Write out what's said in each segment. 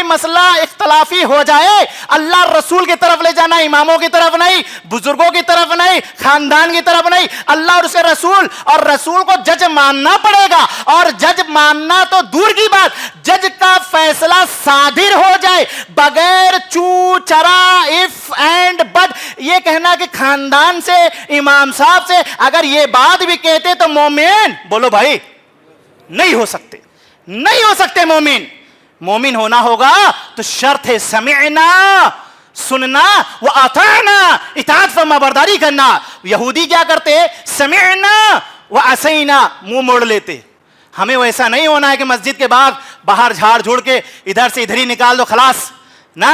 مسئلہ اختلافی ہو جائے اللہ رسول کی طرف لے جانا، اماموں کی طرف نہیں، بزرگوں کی طرف نہیں، خاندان کی طرف نہیں، اللہ اور اس کے رسول، اور رسول کو جج ماننا پڑے گا، اور جج ماننا تو دور کی بات، جج کا فیصلہ صادر ہو جائے بغیر چو چرا اف اینڈ بٹ، یہ کہنا کہ خاندان سے امام صاحب سے اگر یہ بات بھی کہتے تو مومن، بولو بھائی نہیں ہو سکتے، نہیں ہو سکتے مومن۔ مومن ہونا ہوگا تو شرط ہے سمعنا، سننا، واطعنا، اطاعت فرما برداری کرنا۔ یہودی کیا کرتے؟ سمعنا وعصینا، منہ موڑ لیتے۔ ہمیں ویسا نہیں ہونا ہے کہ مسجد کے باہر جھاڑ جھوڑ کے ادھر سے ادھر ہی نکال دو خلاص، نہ،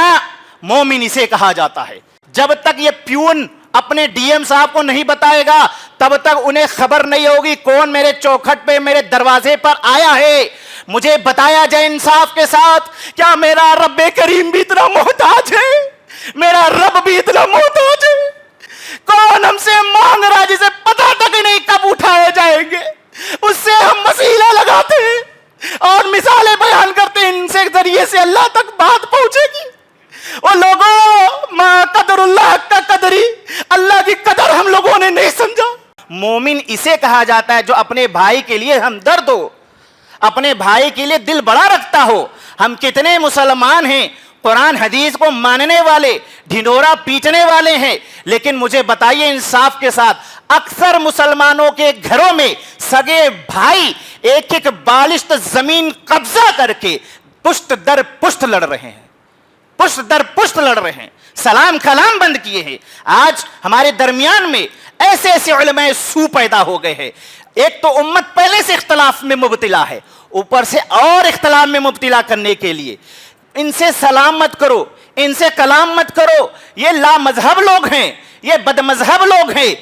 مومن اسے کہا جاتا ہے۔ جب تک یہ پیون اپنے ڈی ایم صاحب کو نہیں بتائے گا تب تک انہیں خبر نہیں ہوگی کون میرے چوکھٹ پہ میرے دروازے پر آیا ہے۔ مجھے بتایا جائے انصاف کے ساتھ، کیا میرا رب کریم بھی اتنا محتاج ہے؟ میرا رب بھی اتنا محتاج ہے؟ کون ہم سے مانگ رہا ہے جسے پتہ تک نہیں کب اٹھائے جائیں گے؟ اس سے ہم وسیلہ لگاتے ہیں اور مثالیں بیان کرتے ہیں، ان سے ذریعے سے اللہ تک بات پہنچے گی۔ اور لوگوں، ما قدر اللہ کا قدری، اللہ کی قدر ہم لوگوں نے نہیں سمجھا۔ مومن اسے کہا جاتا ہے جو اپنے بھائی کے لیے ہمدرد ہو، اپنے بھائی کے لیے دل بڑا رکھتا ہو۔ ہم کتنے مسلمان ہیں قرآن حدیث کو ماننے والے، ڈھنڈورا پیٹنے والے ہیں، لیکن مجھے بتائیے انصاف کے ساتھ، اکثر مسلمانوں کے گھروں میں سگے بھائی ایک ایک بالشت زمین قبضہ کر کے پشت در پشت لڑ رہے ہیں، پشت در پشت لڑ رہے ہیں، سلام کلام بند کیے ہیں۔ آج ہمارے درمیان میں ایسے ایسے علماء سو پیدا ہو گئے ہیں۔ ایک تو امت پہلے سے اختلاف میں مبتلا ہے، اوپر سے اور اختلاف میں مبتلا کرنے کے لیے ان سے سلام مت کرو، ان سے کلام مت کرو، یہ لا مذہب لوگ ہیں، یہ بد مذہب لوگ ہیں۔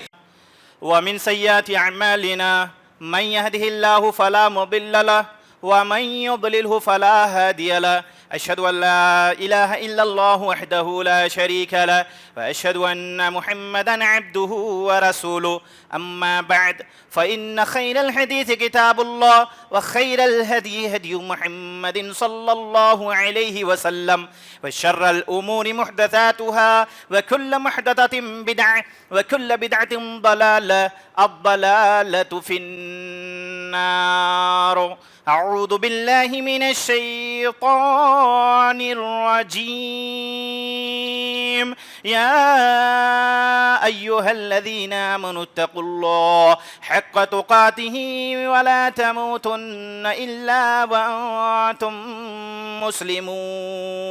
وَمِن سَيِّئَاتِ أَعْمَالِنَا مَن يَهْدِهِ اللَّهُ فَلَا مُضِلَّ لَهُ وَمَن يُضْلِلْهُ فَلَا هَادِيَ لَهُ أشهد أن لا إله إلا الله وحده لا شريك له وأشهد أن محمدا عبده ورسوله أما بعد فإن خير الحديث كتاب الله وخير الهدي هدي محمد صلى الله عليه وسلم وشر الأمور محدثاتها وكل محدثة بدعة وكل بدعة ضلالة الضلالة في النار أعوذ بالله من الشيطان الرجيم يا أيها الذين آمنوا اتقوا الله حق تقاته ولا تموتن إلا وأنتم مسلمون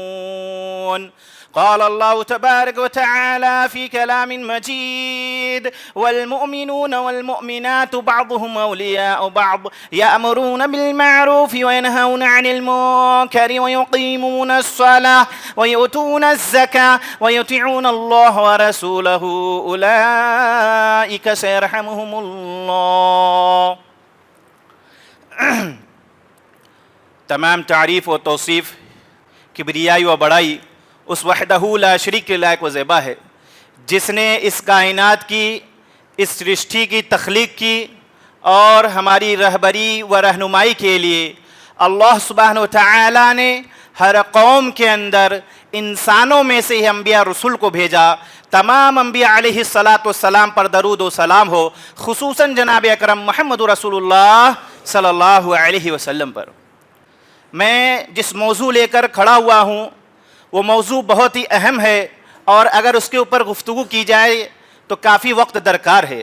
قال الله تبارك وتعالى في كلام مجيد والمؤمنون والمؤمنات بعضهم أولياء بعض يأمرون بالمعروف وينهون عن المنكر ويقيمون الصلاة ويؤتون الزكاة ويطيعون الله ورسوله أولئك سيرحمهم الله۔ تمام تعریف و توصیف، کبریائی و بڑائی اس وحدہ لا شریک کے لائق و زیبا ہے جس نے اس کائنات کی، اس سرشٹی کی تخلیق کی اور ہماری رہبری و رہنمائی کے لیے اللہ سبحانہ و تعالی نے ہر قوم کے اندر انسانوں میں سے انبیاء رسول کو بھیجا۔ تمام انبیاء علیہ السلام پر درود و سلام ہو، خصوصاً جناب اکرم محمد رسول اللہ صلی اللہ علیہ وسلم پر۔ میں جس موضوع لے کر کھڑا ہوا ہوں وہ موضوع بہت ہی اہم ہے، اور اگر اس کے اوپر گفتگو کی جائے تو کافی وقت درکار ہے۔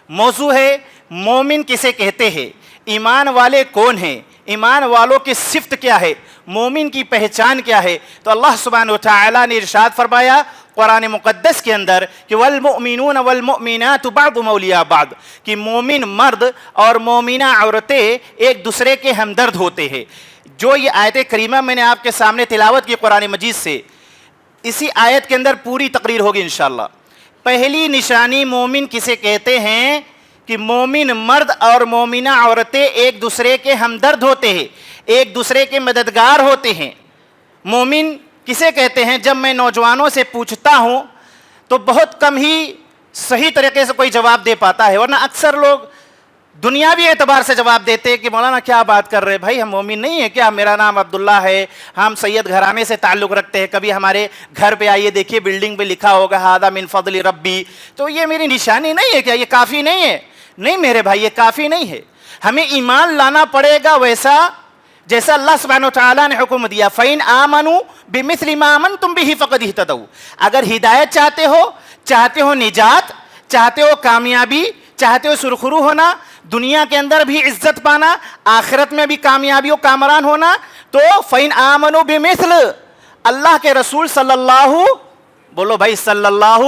موضوع ہے مومن کسے کہتے ہیں، ایمان والے کون ہیں، ایمان والوں کی صفت کیا ہے، مومن کی پہچان کیا ہے۔ تو اللہ سبحانہ وتعالی نے ارشاد فرمایا قرآن مقدس کے اندر کہ والمؤمنون والمؤمنات بعضهم اولیاء بعض، کہ مومن مرد اور مومنہ عورتیں ایک دوسرے کے ہمدرد ہوتے ہیں۔ جو یہ آیت کریمہ میں نے آپ کے سامنے تلاوت کی قرآن مجید سے، اسی آیت کے اندر پوری تقریر ہوگی انشاءاللہ۔ پہلی نشانی مومن کسے کہتے ہیں کہ مومن مرد اور مومنہ عورتیں ایک دوسرے کے ہمدرد ہوتے ہیں، ایک دوسرے کے مددگار ہوتے ہیں۔ مومن کسے کہتے ہیں؟ جب میں نوجوانوں سے پوچھتا ہوں تو بہت کم ہی صحیح طریقے سے کوئی جواب دے پاتا ہے، ورنہ اکثر لوگ دنیاوی اعتبار سے جواب دیتے کہ مولانا کیا بات کر رہے بھائی، ہم مومن نہیں ہیں کیا؟ میرا نام عبداللہ ہے، ہم سید گھرانے سے تعلق رکھتے ہیں، کبھی ہمارے گھر پہ آئیے دیکھیے بلڈنگ پہ لکھا ہوگا ھذا من فضل ربی، تو یہ میری نشانی نہیں ہے کیا؟ یہ کافی نہیں ہے؟ نہیں میرے بھائی، یہ کافی نہیں ہے، ہمیں ایمان لانا پڑے گا ویسا جیسا اللہ سبحانہ وتعالیٰ نے حکم دیا، فَإِنْ آمَنُوا بِمِثْلِ مَا آمَنْتُمْ بِهِ فَقَدِ اهْتَدَوْا۔ اگر ہدایت چاہتے ہو نجات، چاہتے ہو کامیابی، چاہتے ہو سرخرو ہونا، دنیا کے اندر بھی عزت پانا، آخرت میں بھی کامیابی و کامران ہونا، تو فَإِنْ آمَنُوا بِمِثْلِ، اللہ کے رسول صلی اللہ، بولو بھائی صلی اللہ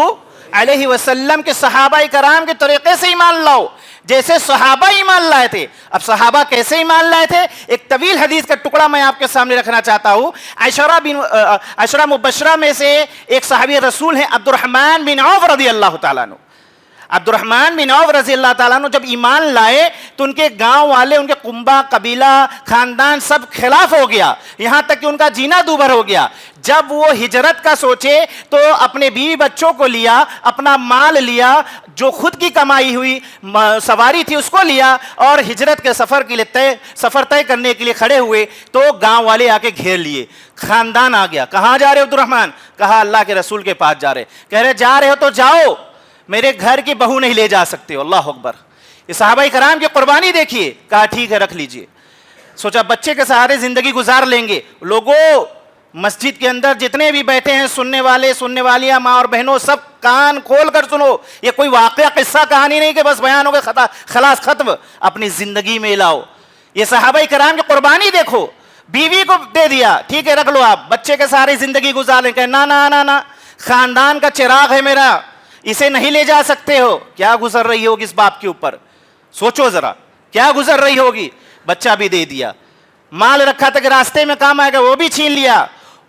علیہ وسلم کے صحابہ کرام کے طریقے سے ایمان لاؤ جیسے صحابہ ایمان لائے تھے۔ اب صحابہ کیسے ایمان لائے تھے؟ ایک طویل حدیث کا ٹکڑا میں آپ کے سامنے رکھنا چاہتا ہوں۔ عشرہ مبشرہ میں سے ایک صحابی رسول ہیں عبد الرحمن بن عوف رضی اللہ تعالیٰ عنہ۔ عبد الرحمن بن عوف رضی اللہ تعالیٰ عنہ جب ایمان لائے تو ان کے گاؤں والے، ان کے کنبہ، قبیلہ، خاندان سب خلاف ہو گیا، یہاں تک کہ ان کا جینا دوبھر ہو گیا۔ جب وہ ہجرت کا سوچے تو اپنے بیوی بچوں کو لیا، اپنا مال لیا، جو خود کی کمائی ہوئی سواری تھی اس کو لیا، اور ہجرت کے سفر طے کرنے کے لیے کھڑے ہوئے تو گاؤں والے آ کے گھیر لیے۔ خاندان آ گیا، کہاں جا رہے ہو عبد الرحمن؟ کہا اللہ کے رسول کے پاس جا رہے۔ کہہ رہے جا رہے ہو تو جاؤ، میرے گھر کی بہو نہیں لے جا سکتے ہو۔ اللہ اکبر! یہ صحابہ کرام کی قربانی دیکھیے۔ کہا ٹھیک ہے رکھ لیجئے۔ سوچا بچے کے سہارے زندگی گزار لیں گے۔ لوگوں مسجد کے اندر جتنے بھی بیٹھے ہیں، سننے والے سننے والیاں، ماں اور بہنوں، سب کان کھول کر سنو، یہ کوئی واقعہ قصہ کہانی نہیں کہ بس بیان ہو گئے خلاص ختم، اپنی زندگی میں لاؤ۔ یہ صحابہ کرام کی قربانی دیکھو۔ بیوی کو دے دیا، ٹھیک ہے رکھ لو آپ، بچے کے سہارے زندگی گزار لیں۔ کہ نا نا نا نا، خاندان کا چراغ ہے میرا، اسے نہیں لے جا سکتے ہو۔ کیا گزر رہی ہوگی اس باپ کے اوپر، سوچو ذرا کیا گزر رہی ہوگی۔ بچہ بھی دے دیا، مال رکھا تھا کہ راستے میں کام آئے گا وہ بھی چھین لیا،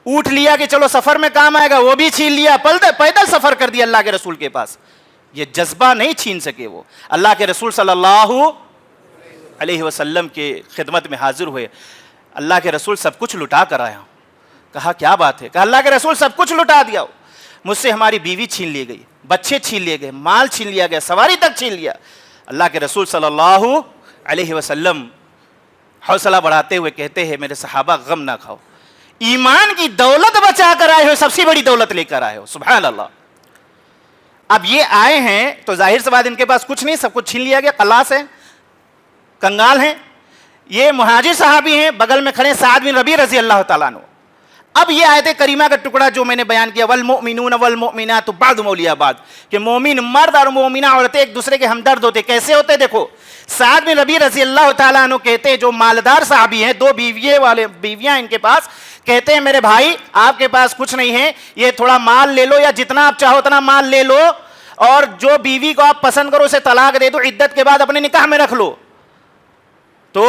اونٹ لیا کہ چلو سفر میں کام آئے گا وہ بھی چھین لیا، پیدل سفر کر دیا اللہ کے رسول کے پاس۔ یہ جذبہ نہیں چھین سکے وہ۔ اللہ کے رسول صلی اللہ علیہ وسلم کے خدمت میں حاضر ہوئے۔ اللہ کے رسول سب کچھ لٹا کر آیا ہوں۔ کہا کیا بات ہے؟ کہا اللہ کے رسول سب کچھ لٹا دیا ہو، مجھ سے ہماری بیوی چھین لی گئی، بچے چھین لیے گئے، مال چھین لیا گیا، سواری تک چھین لیا۔ اللہ کے رسول صلی اللہ علیہ وسلم حوصلہ بڑھاتے ہوئے کہتے ہیں میرے صحابہ غم نہ کھاؤ، ایمان کی دولت بچا کر آئے ہو، سب سے بڑی دولت لے کر آئے ہو، سبحان اللہ۔ اب یہ آئے ہیں تو ظاہر سی بات ان کے پاس کچھ نہیں، سب کچھ چھین لیا گیا، خلاص ہیں، کنگال ہیں۔ یہ مہاجر صحابی ہیں، بغل میں کھڑے سعد بن ربیع رضی اللہ تعالیٰ عنہ۔ اب یہ آیت کریمہ کا ٹکڑا جو میں نے بیان کیا، والمؤمنون والمؤمنات بعضهم اولیاء بعض، کہ مومن مرد اور مومنہ عورتیں ایک دوسرے کے ہمدرد ہوتے۔ کیسے ہوتے دیکھو، سعد بن ربیع رضی اللہ تعالیٰ عنہ کہتے، جو مالدار صحابی ہیں، دو بیویاں ان کے پاس، کہتے ہیں میرے بھائی آپ کے پاس کچھ نہیں ہے، یہ تھوڑا مال لے لو، یا جتنا آپ چاہو اتنا مال لے لو، اور جو بیوی کو آپ پسند کرو اسے طلاق دے دو، عدت کے بعد اپنے نکاح میں رکھ لو۔ تو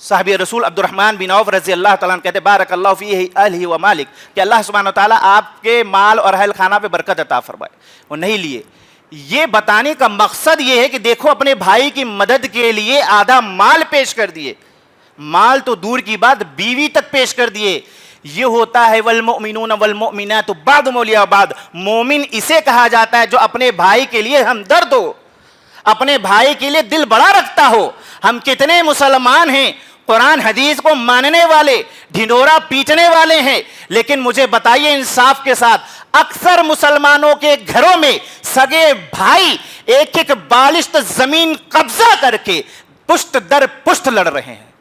صحابی رسول عبد الرحمن بن عوف رضی اللہ تعالیٰ عنہ کہتے بارک اللہ فی اہلہ و مالک، کہ اللہ سبحانہ وتعالیٰ آپ کے مال اور اہل خانہ پہ برکت عطا فرمائے۔ وہ نہیں لیے۔ یہ بتانے کا مقصد یہ ہے کہ دیکھو اپنے بھائی کی مدد کے لیے آدھا مال پیش کر دیے، مال تو دور کی بات بیوی تک پیش کر دیے۔ یہ ہوتا ہے والمؤمنون والمؤمنات بعضهم اولیاء بعض۔ مومن اسے کہا جاتا ہے جو اپنے بھائی کے لیے ہمدرد ہو، اپنے بھائی کے لیے دل بڑا رکھتا ہو۔ ہم کتنے مسلمان ہیں قرآن حدیث کو ماننے والے، ڈھنڈورا پیٹنے والے ہیں، لیکن مجھے بتائیے انصاف کے ساتھ اکثر مسلمانوں کے گھروں میں سگے بھائی ایک ایک بالشت زمین قبضہ کر کے پشت در پشت لڑ رہے ہیں،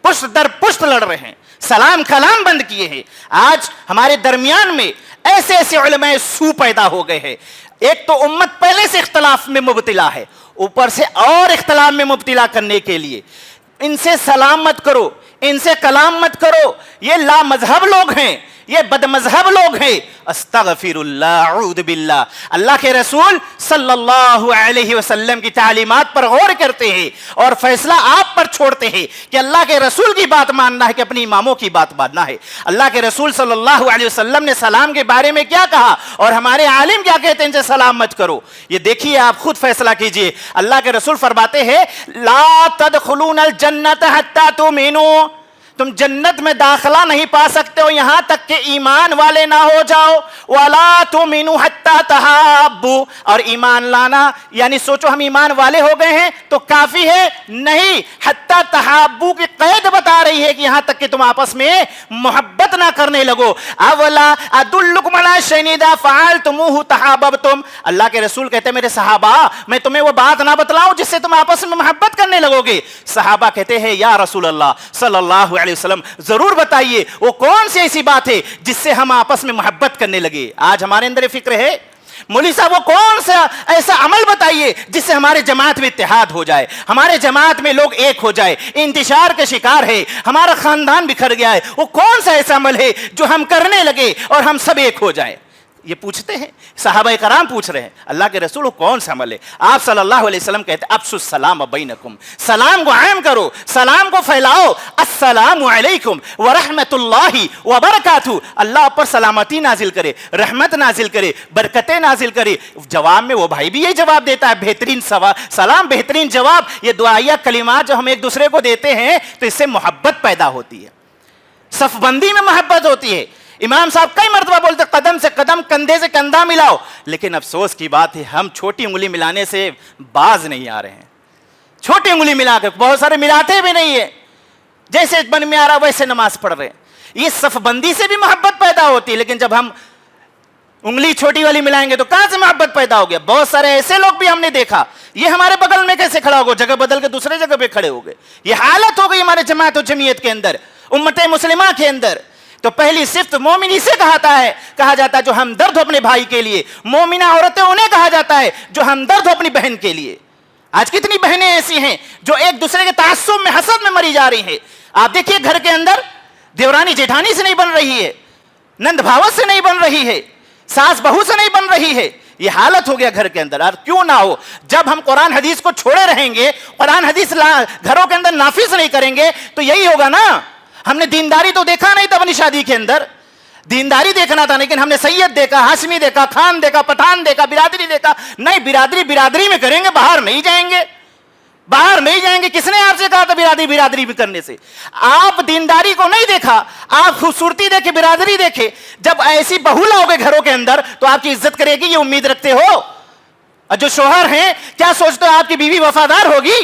پشت در پشت لڑ رہے ہیں، سلام کلام بند کیے ہیں۔ آج ہمارے درمیان میں ایسے ایسے علماء سو پیدا ہو گئے ہیں۔ ایک تو امت پہلے سے اختلاف میں مبتلا ہے، اوپر سے اور اختلاف میں مبتلا کرنے کے لیے ان سے سلام مت کرو، ان سے کلام مت کرو، یہ لا مذہب لوگ ہیں، یہ بد مذہب لوگ ہیں۔ استغفر اللہ، اعوذ باللہ۔ اللہ کے رسول صلی اللہ علیہ وسلم کی تعلیمات پر غور کرتے ہیں اور فیصلہ آپ پر چھوڑتے ہیں کہ اللہ کے رسول کی بات ماننا ہے کہ اپنی اماموں کی بات ماننا ہے۔ اللہ کے رسول صلی اللہ علیہ وسلم نے سلام کے بارے میں کیا کہا اور ہمارے عالم کیا کہتے ہیں ان سے سلام مت کرو، یہ دیکھیے آپ خود فیصلہ کیجئے۔ اللہ کے رسول فرماتے ہیں لا تدخلون الجنت حتی تؤمنوا، तुम जन्नत में दाखिला नहीं पा सकते हो यहां तक कि ईमान वाले ना हो जाओ। वला तुमिनु हत्ता तहाब्बू, और ईमान लाना यानी सोचो हम ईमान वाले हो गए हैं तो काफी है, नहीं, हत्ता तहाब्बू की कैद बता रही है कि यहां तक कि तुम आपस में मोहब्बत ना करने लगो। अवला अदुल्लुकुम अला शैइन इज़ा फ़अलतमुहु तहाब्बतुम, अल्लाह के रसूल कहते हैं मेरे सहाबा मैं तुम्हें वो बात ना बतलाऊं जिससे तुम आपस में मोहब्बत करने लगोगे। सहाबा कहते हैं या रसूल अल्लाह सल्लल्लाहु अलैहि वसल्लम जरूर बताइए वो कौन सी ऐसी बात है जिससे हम आपस में मोहब्बत करने लगे। आज हमारे अंदर फिक्र है, मौलवी साहब वो कौन सा ऐसा अमल बताइए जिससे हमारे जमात में इत्तेहाद हो जाए, हमारे जमात में लोग एक हो जाए, इंतशार के शिकार है, हमारा खानदान बिखर गया है, वो कौन सा ऐसा अमल है जो हम करने लगे और हम सब एक हो जाए। ये पूछते हैं, सहाबाए कराम पूछ रहे हैं अल्लाह के रसूल कौन सा अमल है। आप सल्लल्लाहु अलैहि वसल्लम कहते हैं अफ्सुस सलाम बैनकुम, सलाम को आम करो, सलाम को फैलाओ। अस्सलामु अलैकुम व रहमतुल्लाहि व बरकातहू, अल्लाह पर सलामती नाजिल करे, रहमत नाजिल करे, बरकतें नाजिल करे। जवाब में वो भाई भी यही जवाब देता है, बेहतरीन सलाम, बेहतरीन जवाब। ये दुआया कलिमात जो हम एक दूसरे को देते हैं तो इससे मोहब्बत पैदा होती है, सफबंदी में मोहब्बत होती है। इमाम साहब कई मर्तबा बोलते कदम से कदम कंधे से कंधा मिलाओ, लेकिन अफसोस की बात है हम छोटी उंगली मिलाने से बाज नहीं आ रहे हैं। छोटी उंगली मिलाकर बहुत सारे मिलाते भी नहीं है, जैसे मन में आ रहा वैसे नमाज पढ़ रहे हैं। ये सफबंदी से भी मोहब्बत पैदा होती है, लेकिन जब हम उंगली छोटी वाली मिलाएंगे तो कहां से मोहब्बत पैदा हो गया। बहुत सारे ऐसे लोग भी हमने देखा, ये हमारे बगल में कैसे खड़ा हो गया, जगह बदल के दूसरे जगह पे खड़े हो गए। ये हालत हो गई हमारे जमात और जमीयत के अंदर, उम्मत मुस्लिमा के अंदर। तो पहली सिफ्त मोमिन इसे कहा जाता है जो हमदर्द हो अपने भाई के लिए। मोमिना औरतें उन्हें कहा जाता है जो हमदर्द हो अपनी बहन के लिए। आज कितनी बहनें ऐसी हैं जो एक दूसरे के तासुब में, हसद में मरी जा रही हैं। आप देखिए घर के अंदर देवरानी जेठानी से नहीं बन रही है, नंद भावत से नहीं बन रही है, सास बहू से नहीं बन रही है। ये हालत हो गया घर के अंदर। और क्यों ना हो, जब हम कुरान हदीस को छोड़े रहेंगे, कुरान हदीस घरों के अंदर नाफिज नहीं करेंगे तो यही होगा ना। हमने दीनदारी तो देखा नहीं था अपनी शादी के अंदर, दीनदारी देखना था, लेकिन हमने सैयद देखा, हाशमी देखा, खान देखा, पठान देखा, बिरादरी देखा। नहीं, बिरादरी में करेंगे, बाहर नहीं जाएंगे, बाहर नहीं जाएंगे। किसने आपसे कहा था बिरादरी भी करने से? आप दीनदारी को नहीं देखा, आप खूबसूरती देखे, बिरादरी देखे। जब ऐसी बहू लाओगे घरों के अंदर तो आपकी इज्जत करेगी, ये उम्मीद रखते हो? और जो शोहर हैं क्या सोचते हो आपकी बीवी वफादार होगी?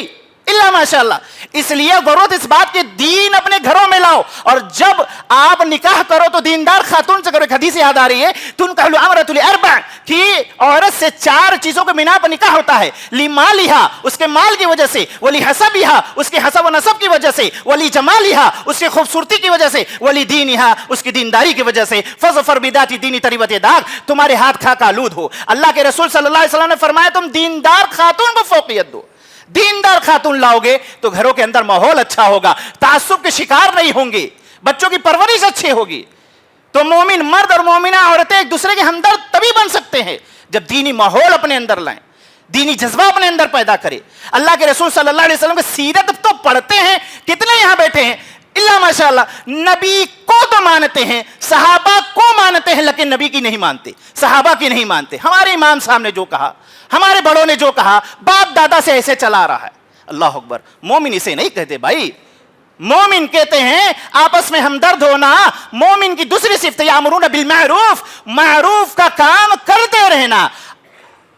इल्ला माशाअल्लाह। इसलिए जरूरत इस बात के दीन अपने घरों में लाओ, और जब आप निकाह करो तो दीनदार खातून से करो। एक हदीस याद आ रही है, तुनकाहुल अमरतुल अर्बा, कि औरत से 4 चीजों के बिना पर निकाह होता है। लिमालिहा, उसके माल की वजह से, वली हसबिहा, उसके हसब व नसब की वजह से, वली जमालिहा, उसकी खूबसूरती की वजह से, वली दीनिहा, उसकी दीनदारी की वजह से। फज़फर बिदाती दीनी तरिबत दाग, तुम्हारे हाथ खाक आलूद हो। अल्लाह के रसूल सल्लल्लाहु अलैहि वसल्लम ने फरमाया तुम दीनदार खातून को फौकियत दो। दीनदार खातून लाओगे तो घरों के अंदर माहौल अच्छा होगा, तासुब के शिकार नहीं होंगे, बच्चों की परवरिश अच्छी होगी। तो मोमिन मर्द और मोमिना औरतें एक दूसरे के हमदर्द तभी बन सकते हैं जब दीनी माहौल अपने अंदर लाएं, दीनी जज्बा अपने अंदर पैदा करें। अल्लाह के रसूल सल्लल्लाहु अलैहि वसल्लम की सीरत तो पढ़ते हैं, कितने यहां बैठे हैं इल्ला माशाअल्लाह, नबी को तो मानते हैं, सहाबा को मानते हैं, लेकिन नबी की नहीं मानते, सहाबा की नहीं मानते। हमारे इमाम साहब ने जो कहा, हमारे बड़ों ने जो कहा, बाप दादा से ऐसे चला रहा है। अल्लाह अकबर। मोमिन इसे नहीं कहते भाई, मोमिन कहते हैं आपस में हमदर्द होना। मोमिन की दूसरी सिफ्त यामुरून बिल मारूफ, मारूफ का काम करते रहना।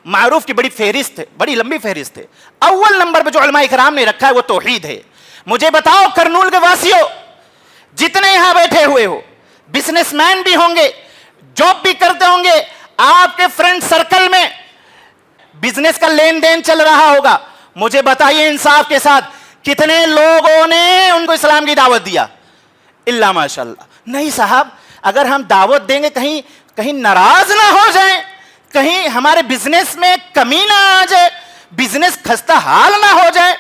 मारूफ की बड़ी फहरिस्त है, बड़ी लंबी फहरिस्त है। अव्वल नंबर पर जो उलमा इकराम ने रखा है वो तौहीद है। मुझे बताओ करनूल के वासियों, जितने यहां बैठे हुए हो, बिजनेसमैन भी होंगे, जॉब भी करते होंगे, आपके फ्रेंड सर्कल में बिजनेस का लेन देन चल रहा होगा। मुझे बताइए इंसाफ के साथ, कितने लोगों ने उनको इस्लाम की दावत दिया? इल्ला माशाअल्लाह। नहीं साहब, अगर हम दावत देंगे कहीं नाराज ना हो जाए, कहीं हमारे बिजनेस में कमी ना आ जाए, बिजनेस खस्ता हाल ना हो जाए,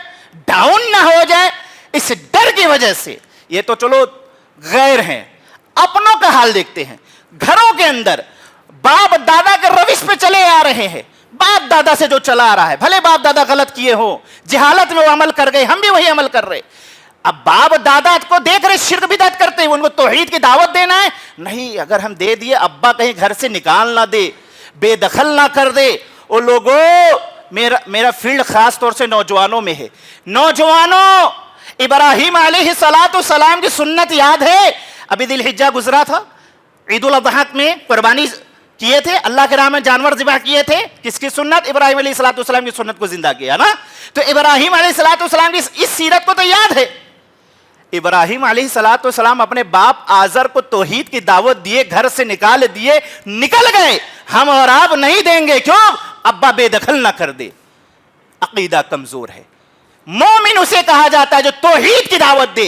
डाउन ना हो जाए, इस डर की वजह से। ये तो चलो गैर हैं, अपनों का हाल देखते हैं। घरों के अंदर बाप दादा के रविश पे चले आ रहे हैं, बाप दादा से जो चला आ रहा है, भले बाप दादा गलत किए हो, जहालत में वो अमल कर गए, हम भी वही अमल कर रहे। अब बाप दादा को देख रहे शिर्क बिदअत करते हैं, उनको तौहीद की दावत देना है। नहीं, अगर हम दे दिए, अब्बा कहीं घर से निकाल ना दे, बेदखल ना कर दे। वो लोगों, मेरा फील्ड खास तौर से नौजवानों में है। नौजवानों, इब्राहिम अलैहिस्सलाम की सुन्नत याद है? अभी दिल हिज्जा गुजरा था, ईद उल अज़हा में कुर्बानी किए थे, अल्लाह के राह में जानवर ज़िबह किए थे। किसकी सुन्नत? इब्राहिम अलैहिस्सलाम की सुन्नत को जिंदा किया ना। तो इब्राहिम अलैहिस्सलाम की इस सीरत को तो याद है। इब्राहिम अलैहिस्सलाम अपने बाप आजर को तौहीद की दावत दिए, घर से निकाल दिए, निकल गए। हम और आप नहीं देंगे, क्यों? अब्बा बेदखल ना कर दे। अकीदा कमजोर है। मोमिन उसे कहा जाता है जो तौहीद की दावत दे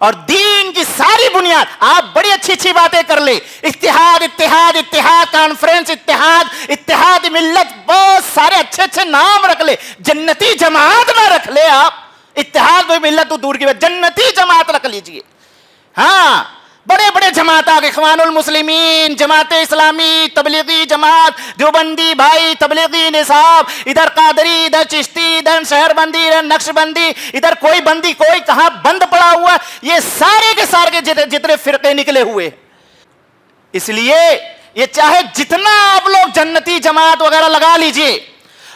और दीन की सारी बुनियाद। आप बड़ी अच्छी अच्छी बातें कर ले, इत्तिहाद इत्तिहाद इत्तिहाद, कॉन्फ्रेंस इत्तिहाद, इत्तिहाद मिल्लत, बहुत सारे अच्छे अच्छे नाम रख ले, जन्नती जमात ना रख ले। आप इत्तिहाद व मिल्लत तो दूर की बात, जन्नती जमात रख लीजिए। हाँ, बड़े बड़े जमात आ गए, इख्वानुल मुस्लिमीन, जमात इस्लामी, तबलीगी जमात, देवबंदी भाई, तबलीगी निसाब, इधर कादरी, इधर चिश्ती, इधर शहरबंदी, इधर नक्शबंदी, इधर कोई बंदी, कोई कहां बंद पड़ा हुआ। ये सारे के सारे जितने फिरके निकले हुए। इसलिए ये चाहे जितना आप लोग जन्नती जमात वगैरह लगा लीजिए,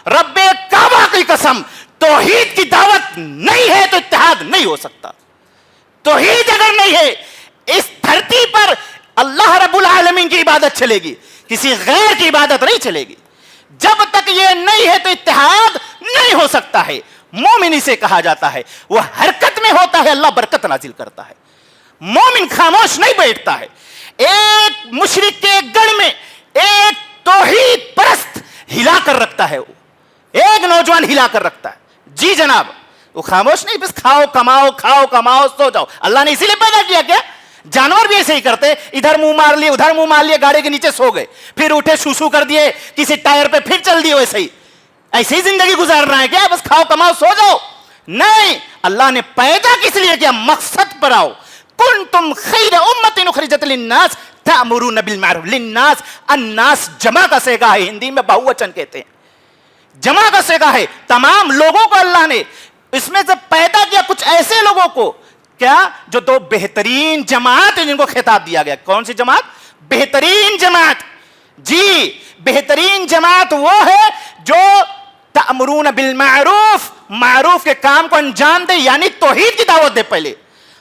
रब्बे काबा की कसम, तौहीद की दावत नहीं है तो इत्तेहाद नहीं हो सकता। तौहीद अगर नहीं है, इस धरती पर अल्लाह रब्बुल आलमीन की इबादत चलेगी, किसी गैर की इबादत नहीं चलेगी। जब तक ये नहीं है तो इत्तेहाद नहीं हो सकता है। मोमिन इसे कहा जाता है। वह हरकत में होता है, अल्लाह बरकत नाजिल करता है। मोमिन खामोश नहीं बैठता है। एक मुशरिक के गढ़ में एक तौहीद परस्त हिला कर रखता है, वो एक नौजवान हिला कर रखता है। जी जनाब, वो खामोश नहीं, बस खाओ कमाओ सो जाओ। अल्लाह ने इसीलिए पैदा किया क्या? जानवर भी ऐसे ही करते, इधर मुंह मार लिए, उधर मुंह मार लिए, गाड़ी के नीचे सो गए, फिर उठे सूसू कर दिए, किसी टायर पे फिर चल दिए। वैसे ही ऐसे ही जिंदगी गुजारना है क्या? बस खाओ कमाओ सो जाओ? नहीं, अल्लाह ने पैदा किस लिए किया? मकसद पर आओ। कुंतुम खैर उम्मतिन उखरिजत लिन्नास तअमुरुना बिल मारूफ। लिन्नास, अन्नास जमा का सेगा है, हिंदी में बहुवचन कहते हैं। जमा का सेगा है, तमाम लोगों को अल्लाह ने इसमें से पैदा किया। कुछ ऐसे लोगों को क्या जो दो बेहतरीन जमात है जिनको खिताब दिया गया। कौन सी जमात? बेहतरीन जमात। जी, बेहतरीन जमात वो है जो तअमुरुना बिल मारूफ, मारूफ के काम को अंजाम दे, यानी तौहीद की दावत दे पहले।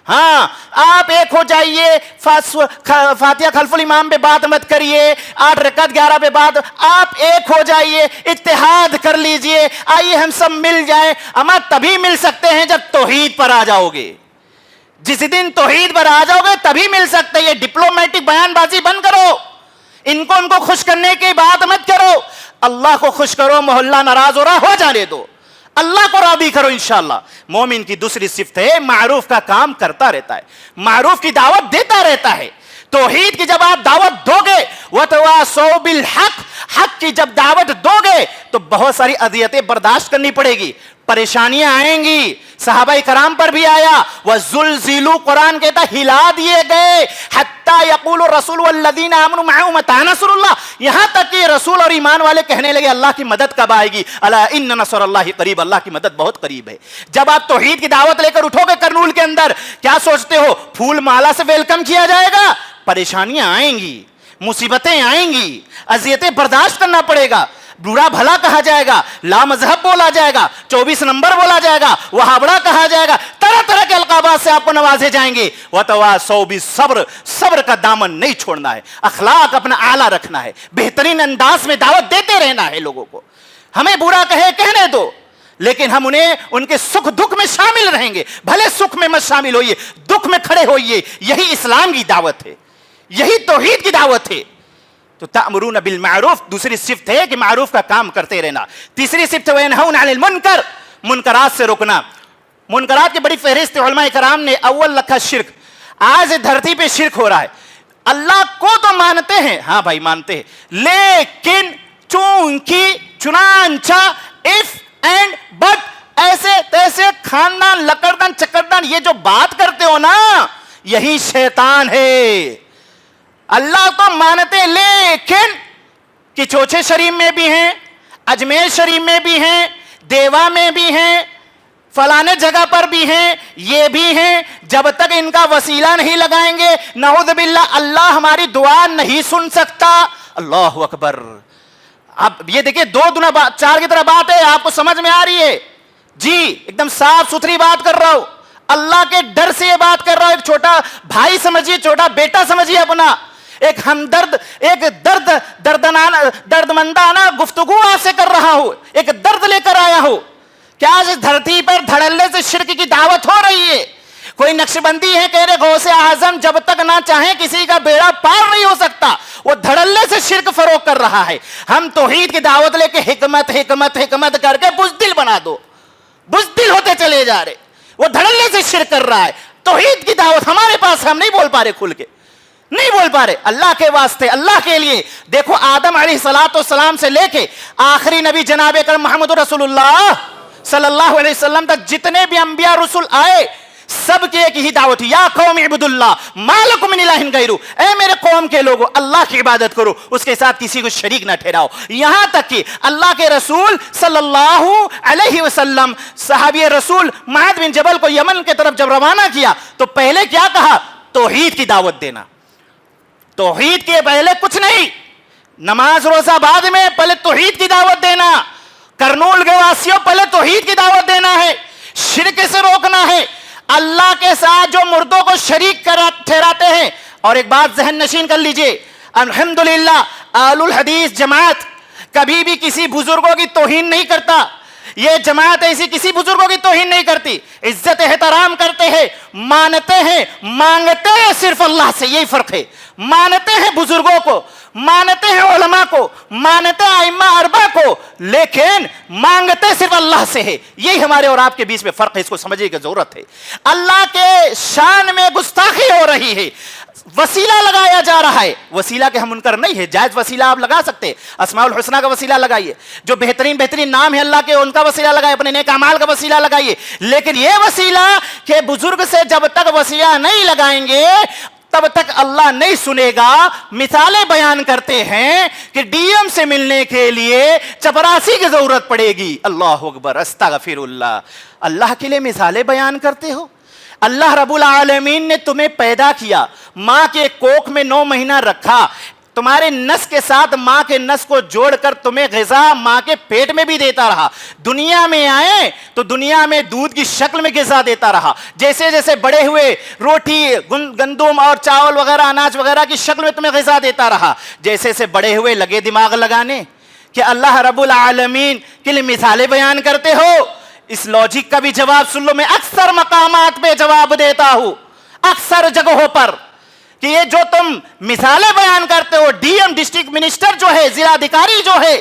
हाँ, आप एक हो जाइए, फातिहा खल्फुल इमाम पे बात मत करिए, 8 रकात 11 पे बात, आप एक हो जाइए, इत्तेहाद कर लीजिए, आइए हम सब मिल जाएं। अमा तभी मिल सकते हैं जब तौहीद पर आ जाओगे। जिस दिन तौहीद पर आ जाओगे तभी मिल सकते हैं। ये डिप्लोमेटिक बयानबाजी बंद करो, इनको उनको खुश करने की बात मत करो। अल्लाह को खुश करो, मोहल्ला नाराज हो रहा हो जाने दो, अल्लाह को राजी करो इंशाअल्लाह। मोमिन की दूसरी सिफ्त है मारूफ का काम करता रहता है, मारूफ की दावत देता रहता है। तौहीद की जब आप दावत दोगे, वतवासौ बिल हक, हक की जब दावत दोगे तो बहुत सारी अज़ियतें बर्दाश्त करनी पड़ेगी, परेशानियां आएंगी। सहाबाए कराम पर भी आया, वह ज़ुलज़िलू, कुरान कहता हिला दिए गए, हत्ता यक़ूलु रसूल वल्लज़ीना आमनू मअहू मता नसरुल्लाह, यहां तक कि रसूल और ईमान वाले कहने लगे अल्लाह की मदद कब आएगी? अला इन्न नसरुल्लाहि करीब, अल्लाह की मदद बहुत करीब है। जब आप तौहीद की दावत लेकर उठोगे करनूल के अंदर, क्या सोचते हो फूल माला से वेलकम किया जाएगा? परेशानियां आएंगी, मुसीबतें आएंगी, अज़ियतें बर्दाश्त करना पड़ेगा, बुरा भला कहा जाएगा, ला मजहब बोला जाएगा, 24 नंबर बोला जाएगा, वहाबड़ा कहा जाएगा, तरह तरह के अलकाबात से आपको नवाजे जाएंगे। वतवासौ बिस्सब्र, सब्र का दामन नहीं छोड़ना है, अखलाक अपना आला रखना है, बेहतरीन अंदाज में दावत देते रहना है लोगों को। हमें बुरा कहे कहने दो, लेकिन हम उन्हें उनके सुख दुख में शामिल रहेंगे। भले सुख में मत शामिल होइए, दुख में खड़े होइए। यही इस्लाम की दावत है, यही तौहीद की दावत है। तो तअमुरुना बिल मारूफ दूसरी सिफ्त है कि मारूफ का काम करते रहना। तीसरी सिफ्त है वयनहौना अनिल मुनकर, मुनकरात से रोकना। मुनकरात की बड़ी फहरिस्त उलमाए कराम ने अव्वल रखा शिर्क। आज धरती पे शिर्क हो रहा है। अल्लाह को तो मानते हैं, हाँ भाई मानते हैं, लेकिन चूंकि, चुनांचा, इफ एंड बट, ऐसे तैसे खानदान लकड़दान चकरदान, ये जो बात करते हो ना, यही शैतान है। अल्लाह तो मानते, लेकिन किचोचे शरीफ में भी हैं, अजमेर शरीफ में भी हैं, देवा में भी हैं, फलाने जगह पर भी हैं, ये भी हैं। जब तक इनका वसीला नहीं लगाएंगे, नऊज़ बिल्लाह, अल्लाह हमारी दुआ नहीं सुन सकता। अल्लाहु अकबर। अब ये देखिए, 2 दुना बात 4 की तरह बात है, आपको समझ में आ रही है? जी, एकदम साफ सुथरी बात कर रहा हूं। اللہ کے ڈر سے یہ بات کر رہا ہوں. ایک چھوٹا بھائی سمجھیے, چھوٹا بیٹا سمجھیے اپنا, ایک ہمدرد, ایک دردمندانہ گفتگو آپ سے کر رہا ہوں, ایک درد لے کر آیا ہوں. کیا اس دھرتی پر دھڑلے سے شرک کی دعوت ہو رہی ہے؟ کوئی نقش بندی ہے کہہ رہے غوث اعظم جب تک نہ چاہیں کسی کا بیڑا پار نہیں ہو سکتا, وہ دھڑلے سے شرک فروغ کر رہا ہے. ہم توحید کی دعوت لے کے حکمت حکمت حکمت کر کے بزدل بنا دو, بزدل ہوتے چلے جا رہے. وہ دھڑلے سے شرک کر رہا ہے. توحید کی دعوت ہمارے پاس, ہم نہیں بول پا رہے کھل کے, نہیں بول پا رہے. اللہ کے واسطے, اللہ کے لیے دیکھو, آدم علیہ السلام سے لے کے آخری نبی جناب اکرم محمد رسول اللہ صلی اللہ علیہ وسلم تک جتنے بھی انبیاء رسول آئے, سب کی ایک ہی دعوت, یا قوم اعبدوا اللہ ما لکم من الہ غیرہ, اے میرے قوم کے لوگوں اللہ کی عبادت کرو, اس کے ساتھ کسی کو شریک نہ ٹھہراؤ. یہاں تک کہ اللہ کے رسول صلی اللہ علیہ وسلم صحابی رسول معاذ بن جبل کو یمن کی طرف جب روانہ کیا تو پہلے کیا کہا؟ توحید کی دعوت دینا. توحید کے پہلے کچھ نہیں, نماز روزہ بعد میں, پہلے توحید کی دعوت دینا. کرنول کے واسیوں پہلے توحید کی دعوت دینا ہے, شرک سے روکنا ہے. اللہ کے ساتھ جو مردوں کو شریک ٹھہراتے ہیں. اور ایک بات ذہن نشین کر لیجئے, الحمدللہ اہل الحدیث جماعت کبھی بھی کسی بزرگوں کی توہین نہیں کرتا. یہ جماعت ایسی کسی بزرگوں کی توہین نہیں کرتی, عزت احترام کرتے ہیں, مانتے ہیں, مانگتے ہیں صرف اللہ سے. یہی فرق ہے, مانتے ہیں بزرگوں کو, مانتے ہیں علماء کو, مانتے ہیں ائمہ اربعہ کو, لیکن مانگتے صرف اللہ سے ہے. یہی ہمارے اور آپ کے بیچ میں فرق ہے, اس کو سمجھنے کی ضرورت ہے. اللہ کے شان میں گستاخی ہو رہی ہے, وسیلہ لگایا جا رہا ہے. وسیلہ کے ہم منکر نہیں ہے, جائز وسیلہ آپ لگا سکتے ہیں. اسماء الحسنہ کا وسیلہ لگائیے, جو بہترین بہترین نام ہے اللہ کے ان کا وسیلہ لگائیے, اپنے نیک اعمال کا وسیلہ لگائیے. لیکن یہ وسیلہ کہ بزرگ سے جب تک وسیلہ نہیں لگائیں گے تب تک اللہ نہیں سنے گا. مثالیں بیان کرتے ہیں کہ ڈی ایم سے ملنے کے لیے چپراسی کی ضرورت پڑے گی. اللہ اکبر, استغفر اللہ. اللہ کے لیے مثالیں بیان کرتے ہو. اللہ رب العالمین نے تمہیں پیدا کیا, ماں کے کوکھ میں 9 مہینہ رکھا, تمہارے نس کے ساتھ ماں کے نس کو جوڑ کر تمہیں غذا ماں کے پیٹ میں بھی دیتا رہا. دنیا میں آئے تو دنیا میں دودھ کی شکل میں غذا دیتا رہا. جیسے جیسے بڑے ہوئے روٹی, گندم اور چاول وغیرہ, اناج وغیرہ کی شکل میں تمہیں غذا دیتا رہا. جیسے سے بڑے ہوئے لگے دماغ لگانے کہ اللہ رب العالمین کے لیے مثالیں بیان کرتے ہو. اس لاجک کا بھی جواب سن لو, میں اکثر مقامات پہ جواب دیتا ہوں, اکثر جگہوں پر, کہ یہ جو تم مثالیں بیان کرتے ہو, ڈی ایم ڈسٹرکٹ منسٹر جو ہے, ضلع ادھیکاری جو ہے,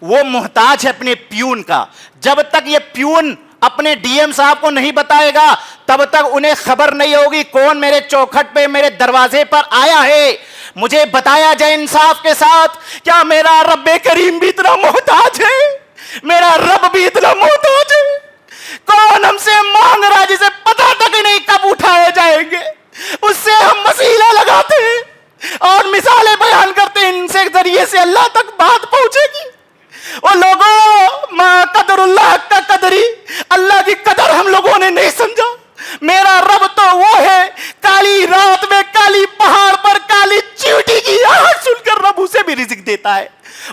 وہ محتاج ہے اپنے پیون کا. جب تک یہ پیون اپنے ڈی ایم صاحب کو نہیں بتائے گا تب تک انہیں خبر نہیں ہوگی کون میرے چوکھٹ پہ میرے دروازے پر آیا ہے. مجھے بتایا جائے انصاف کے ساتھ, کیا میرا رب کریم بھی اتنا محتاج ہے؟ میرا رب بھی اتنا محتاج ہے؟ کون ہم سے مانگ رہا جسے پتہ تک نہیں کب اٹھائے جائیں گے؟ اس سے ہم وسیلہ لگاتے ہیں اور مثالیں بیان کرتے ہیں, ان سے ذریعے سے اللہ تک بات پہنچے گی. وہ لوگوں, ما قدر اللہ کا قدری, اللہ کی قدر ہم لوگوں نے نہیں سمجھا. میرا رب تو وہ ہے, کالی رات میں کالی پہاڑ پر کالی چیوٹی کی آہٹ سن کر رب اسے بھی رزق دیتا ہے,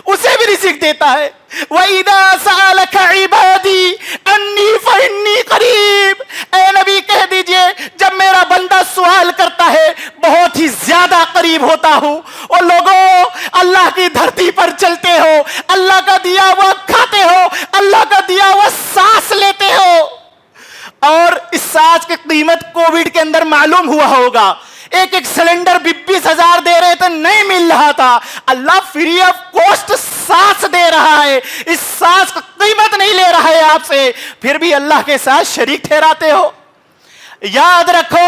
اسے بھی رزق دیتا ہے. وَإِذَا سَأَلَكَ عِبَادِي أَنِّي فَإِنِّي قَرِيبٌ, اے نبی کہہ دیجئے جب میرا بندہ سوال کرتا ہے بہت ہی زیادہ قریب ہوتا ہوں. اور لوگوں, اللہ کی دھرتی پر چلتے ہو, اللہ کا دیا ہوا کھاتے ہو, اللہ کا دیا ہوا سانس لیتے ہو, اور اس سانس کی قیمت کووڈ کے اندر معلوم ہوا ہوگا. ایک ایک سلنڈر 20,000 دے رہے تھے, نہیں مل رہا تھا. اللہ فری آف کاسٹ سانس دے رہا ہے, اس سانس کی قیمت نہیں لے رہا ہے آپ سے, پھر بھی اللہ کے ساتھ شریک ٹھہراتے ہو. یاد رکھو,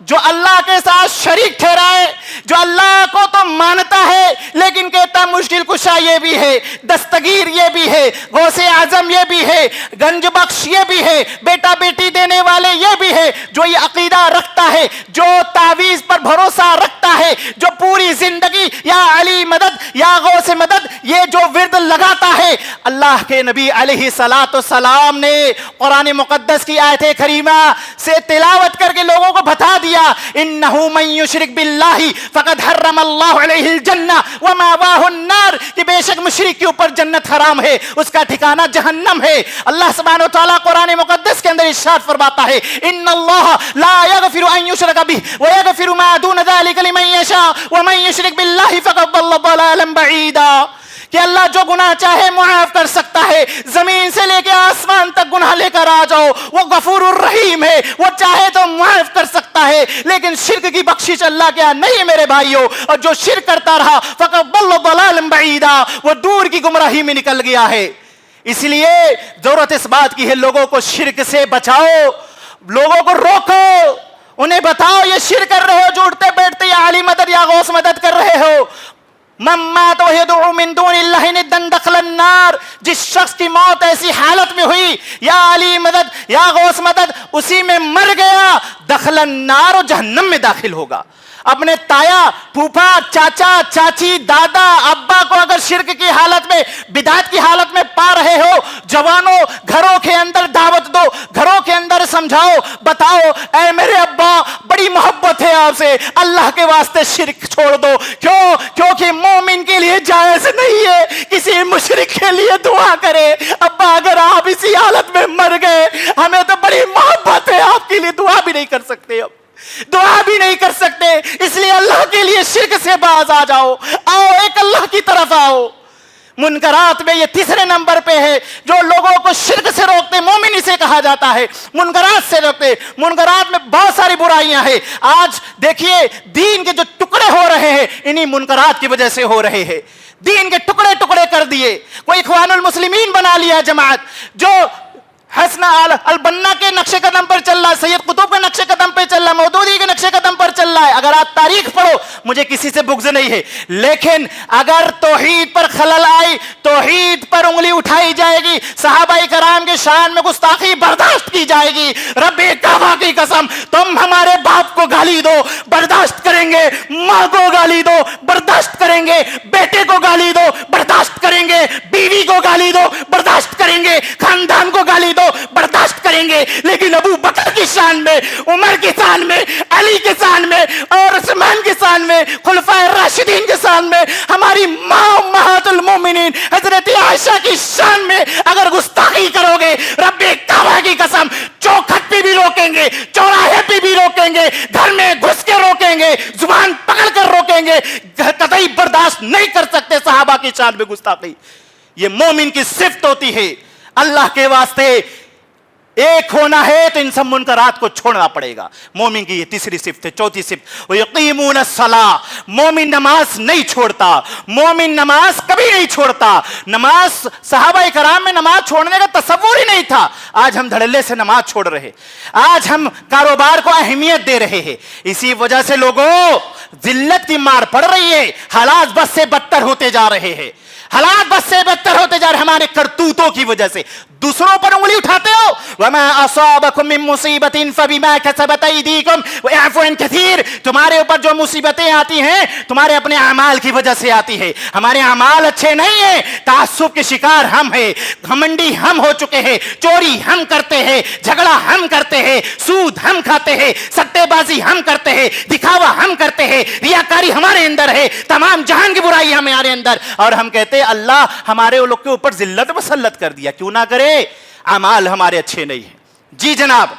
جو اللہ کے ساتھ شریک ٹھہرائے, جو اللہ کو تو مانتا ہے لیکن کہتا مشکل کشا یہ بھی ہے, دستگیر یہ بھی ہے, غوث اعظم یہ بھی ہے, گنج بخش یہ بھی ہے, بیٹا بیٹی دینے والے یہ بھی ہے, جو یہ عقیدہ رکھتا ہے, جو تعویذ پر بھروسہ رکھتا ہے, جو پوری زندگی یا علی مدد یا غوث مدد یہ جو ورد لگاتا ہے. اللہ کے نبی علیہ السلام نے قرآن مقدس کی آیت کریمہ سے تلاوت کر کے لوگوں کو بتا دیا, انہ من یشرک باللہ فقد حرم اللہ علیہ الجنہ ومأواہ النار अन्नार, कि बेशक मुशरिक के ऊपर जन्नत हराम है, उसका ठिकाना जहन्नम है। अल्लाह सुब्हानहू व तआला कुरान मुकद्दस के अंदर इरशाद फरमाता है, इन्नल्लाह ला यगफिरु अन युशरका बिही व यगफिरु मा दून ज़ालिका लिमन यशा व मन युशरिक बिल्लाहि फ़क़द ضل ضلاला बईदा, कि अल्लाह जो गुनाह चाहे मुआफ कर सकता है, जमीन से लेके आसमान तक गुनाह लेकर आ जाओ, वो गफूरुर रहीम है, वो चाहे तो मुआफ कर सकता है, लेकिन शिर्क की बख्शिश अल्लाह के यहाँ नहीं मेरे भाइयों। और जो शिर्क करता रहा फ़क़द ضل ضلاला बईदा, वो दूर की गुमराही में निकल गया है। इसलिए जरूरत इस बात की है, लोगों को शिर्क से बचाओ, लोगों को रोको, उन्हें बताओ ये शिर्क कर रहे हो, जो उठते बैठते या अली मदद या गौस मदद कर रहे हो। मम्मा तो यदउ मिन दूनिल्लाहि निद्दन दखलन नार, जिस शख्स की मौत ऐसी हालत में हुई, या अली मदद या गौस मदद, उसी में मर गया, दखलन नार, और जहन्नम में दाखिल होगा। अपने ताया, फूफा, चाचा, चाची, दादा, अब्बा को अगर शिर्क की हालत में, बिदात की हालत में पा रहे हो, जवानों घरों के अंदर दावत दो, घरों के अंदर समझाओ, बताओ ऐ मेरे अब्बा बड़ी मोहब्बत है आपसे, अल्लाह के वास्ते शिर्क छोड़ दो। क्यों? क्योंकि मोमिन के लिए जायज नहीं है किसी मुशरिक के लिए दुआ करे। अब्बा अगर आप इसी हालत में मर गए, हमें तो बड़ी मोहब्बत है, आपके लिए दुआ भी नहीं कर सकते, अब दुआ भी नहीं कर सकते, इसलिए अल्लाह के लिए शिर्क से बाज आ जाओ, आओ एक अल्लाह की तरफ आओ। मुनकरात में ये तीसरे नंबर पे है, जो लोगों को शिर्क से रोकते, मोमिन इसे कहा जाता है, मुनकरात से रोकते। मुनकरात में बहुत सारी बुराइयां हैं। आज देखिए दीन के जो टुकड़े हो रहे हैं, इन्हीं मुनकरात की वजह से हो रहे हैं। दीन के टुकड़े टुकड़े कर दिए, कोई इख्वानुल मुस्लिमीन बना लिया जमात, जो हसन अल बन्ना के नक्शे कदम पर चल रहा है, सैयद कुतुब के नक्शे कदम पर चल रहा है, मौदूदी के नक्शे कदम पर चल रहा है। अगर आप तारीख पढ़ो, मुझे किसी से बुग़्ज़ नहीं है, लेकिन अगर तौहीद पर खलल आई, तौहीद पर उंगली उठाई जाएगी, सहाबाए कराम के शान में गुस्ताखी बर्दाश्त की जाएगी, रब्बे काबा की कसम, तुम हमारे बाप को गाली दो बर्दाश्त करेंगे, माँ को गाली दो बर्दाश्त करेंगे, बेटे को गाली दो बर्दाश्त करेंगे, बीवी को गाली दो बर्दाश्त करेंगे, खानदान को गाली बर्दाश्त करेंगे, लेकिन अबू बकर की शान में, उमर की शान में, अली के शान में, और उस्मान के शान में, खुलफाए राशिदीन के शान में, हमारी मां उम्महातुल मोमिनीन हजरत आयशा की शान में अगर गुस्ताखी करोगे, रब्बे काबा की कसम, चौखट पे भी रोकेंगे, चौराहे पे भी रोकेंगे, घर में घुस के रोकेंगे, जुबान पकड़ कर रोकेंगे, कतई बर्दाश्त नहीं कर सकते सहाबा की शान में गुस्ताखी। ये मोमिन की सिफ्त होती है। अल्लाह के वास्ते एक होना है तो इन सब मुनकरात को छोड़ना पड़ेगा। मोमिन की ये तीसरी सिफ्त है। चौथी सिफ्त, यकीमुन सलाह, मोमिन नमाज नहीं छोड़ता, मोमिन नमाज कभी नहीं छोड़ता। नमाज, सहाबाए कराम में नमाज छोड़ने का तसव्वुर ही नहीं था, आज हम धड़ल्ले से नमाज छोड़ रहे, आज हम कारोबार को अहमियत दे रहे हैं। इसी वजह से लोगों जिल्लत की मार पड़ रही है, हालात बस से बदतर होते जा रहे हैं, हालात बस से बदतर होते जा रहे हमारे करतूतों की वजह से। दूसरों पर उंगली उठाते हो, वमा असाबकुम मिन मुसीबतिन फबिमा कसबत अयदीकुम वयअफु अन कसीर, तुम्हारे ऊपर जो मुसीबतें आती हैं तुम्हारे अपने अमाल की वजह से आती है। हमारे अमाल अच्छे नहीं है, तासुब के शिकार हम हैं, घमंडी हम हो चुके हैं, चोरी हम करते हैं, झगड़ा हम करते हैं, सूद हम खाते हैं, सट्टेबाजी हम करते हैं, दिखावा हम करते हैं, रियाकारी हमारे अंदर है, तमाम जहान की बुराई हमारे अंदर, और हम कहते हैं अल्लाह हमारे लोग के ऊपर जिल्लत मसल्लत कर दिया। क्यों ना करे, अमाल हमारे अच्छे नहीं है। जी जनाब,